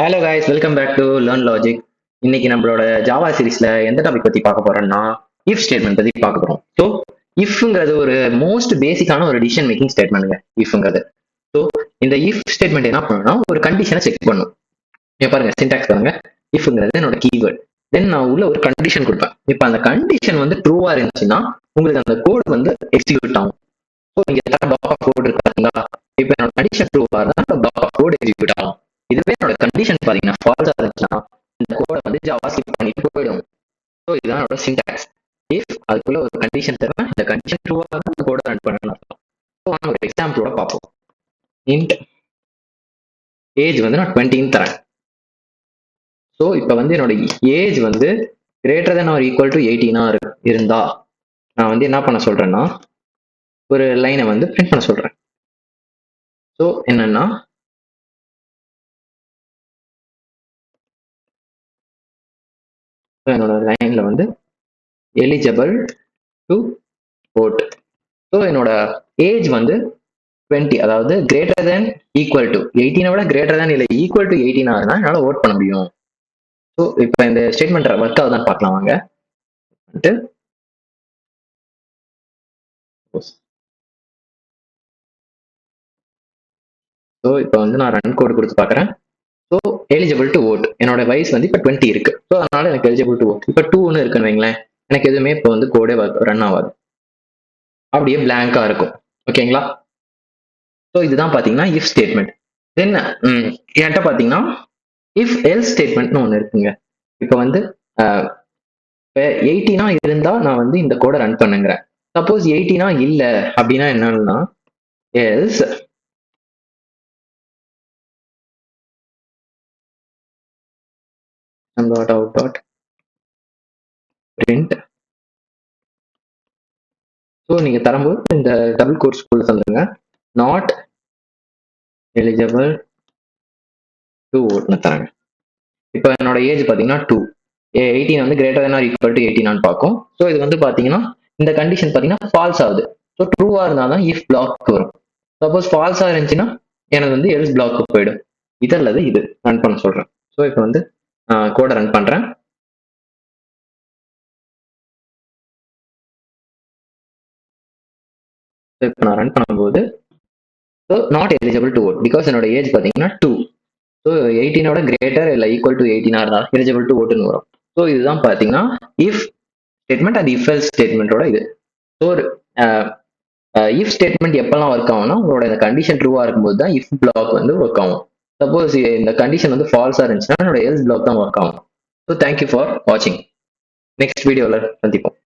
Hello guys, welcome back to learn logic. இன்னைக்கு நம்மளோட Java சீரிஸ்ல எந்த டாபிக் பத்தி பார்க்க போறோம்னா இஃப் ஸ்டேட்மெண்ட் பத்தி பார்க்க போறோம். ஸோ இஃப்ங்கிறது ஒரு மோஸ்ட் பேசிக்கான ஒரு டிசிஷன் மேக்கிங் ஸ்டேட்மெண்ட்ங்க இஃப்ங்கிறது. ஸோ இந்த இஃப் ஸ்டேட்மெண்ட் என்ன பண்ணணும்னா ஒரு கண்டிஷனை செக் பண்ணும். இங்க பாருங்க சின்டாக்ஸ் பாருங்க. இஃப்ங்கிறது என்னோட கீவேர்ட். தென் நான் உள்ள ஒரு கண்டிஷன் கொடுப்பேன். இப்போ அந்த கண்டிஷன் வந்து ட்ரூவா இருந்துச்சுன்னா உங்களுக்கு அந்த கோட் வந்து எக்ஸிக்யூட் ஆகும். ஸோ இங்க பிளாக் ஆஃப் கோட் இருக்கு பாத்தீங்களா? இப்போ என்னோட கண்டிஷன் ட்ரூவா இருந்தா பிளாக் ஆஃப் கோட் எக்ஸிக்யூட் ஆகும். இதுவே என்னோட கண்டிஷன் பாத்தீங்கன்னா ஃபால்ஸா இருந்துச்சுன்னா இந்த கோடை வந்து ஜாவா ஸ்கிப் பண்ணிட்டு போயிடும். ஸோ இதுதான் என்னோட சின்டாக்ஸ். இஃப் அதுக்குள்ள ஒரு கண்டிஷன் தருவேன், இந்த கண்டிஷன் ட்ரூவா இருந்தா அந்த கோடை ரன் பண்ணணும் அர்த்தம். ஸோ நான் ஒரு எக்ஸாம்பிளோட பார்ப்போம். இன்ட் ஏஜ் வந்து நான் 20 தரேன். ஸோ இப்போ வந்து என்னோட ஏஜ் வந்து greater than or equal to 18 இருந்தா நான் வந்து என்ன பண்ண சொல்றேன்னா ஒரு லைனை வந்து பிரிண்ட் பண்ண சொல்றேன். ஸோ என்னன்னா என்னோட லைன்ல வந்து எலிஜிபிள் டு vote. ஸோ என்னோட ஏஜ் வந்து 20, அதாவது கிரேட்டர் தென் ஈக்குவல் டு 18 விட கிரேட்டர் தென் இல்லை ஈக்குவல் டு 18 ஆகுதுன்னா என்னால் ஓட் பண்ண முடியும். ஸோ இப்போ இந்த ஸ்டேட்மெண்ட் ஒர்க் ஆகுதான் பார்க்கலாம் வாங்க. ஸோ இப்போ வந்து நான் ரன் கோட் கொடுத்து பார்க்குறேன். ஸோ எலிஜிபிள் டு ஓட், என்னோட வயசு வந்து இப்போ 20 இருக்கு. ஸோ அதனால எனக்கு எலிஜிபிள் டு ஓட். இப்போ 2ன்னு இருக்குன்னு வைங்களேன், எனக்கு எதுவுமே இப்போ வந்து கோடே ரன் ஆகாது, அப்படியே பிளாங்கா இருக்கும். ஓகேங்களா? ஸோ இதுதான் பார்த்தீங்கன்னா இஃப் ஸ்டேட்மெண்ட். தென் என்கிட்ட பார்த்தீங்கன்னா இஃப் எல்ஸ் ஸ்டேட்மெண்ட்னு ஒன்று இருக்குங்க. இப்போ வந்து 18 இருந்தா நான் வந்து இந்த கோடை ரன் பண்ணுங்கிறேன். சப்போஸ் 18 இல்லை அப்படின்னா என்னன்னா எல்ஸ் out print. ஸோ நீங்க தரும்போது இந்த டபுள் கோட்ஸ் குள்ள சொல்லுங்க, நாட் எலிஜிபிள் டு ஓட்னு தராங்க. இப்போ என்னோட ஏஜ் பார்த்தீங்கன்னா 2, 18 வந்து greater than or equal to 18 பார்க்கும். ஸோ இது வந்து பார்த்தீங்கன்னா இந்த கண்டிஷன் பார்த்தீங்கன்னா ஃபால்ஸ் ஆகுது. ஸோ ட்ரூவா இருந்தால் தான் இஃப் பிளாக் வரும். சப்போஸ் ஃபால்ஸா இருந்துச்சுன்னா எனக்கு வந்து எல்ஸ் பிளாக்கு போயிடும். இது அல்லது இது ரன் பண்ண சொல்றேன். ஸோ இப்போ வந்து கோடை ரன் பண்றேன். இப்போ நான் ரன் பண்ணும்போது so not eligible to vote because என்னோட ஏஜ் பார்த்தீங்கன்னா 2. ஸோ 18 கிரேட்டர் இல்லை ஈக்குவல் டு 18 இருந்தால் எலிஜிபிள் டு ஓட்டுன்னு வரும். ஸோ இதுதான் பார்த்தீங்கன்னா if statement and if else ஸ்டேட்மெண்ட்டோட இது. ஸோ இஃப் ஸ்டேட்மெண்ட் எப்பெல்லாம் ஒர்க் ஆகும்னா உங்களோட இந்த கண்டிஷன் ட்ரூவா இருக்கும்போது தான் இஃப் பிளாக் வந்து ஒர்க் ஆகும். சப்போஸ் இந்த கண்டிஷன் வந்து ஃபால்ஸா இருந்துச்சுன்னா என்னோட எல்ஸ் பிளாக் தான் ஒர்க் ஆகும். ஸோ தேங்க்யூ ஃபார் வாட்சிங். நெக்ஸ்ட் வீடியோவில் சந்திப்போம்.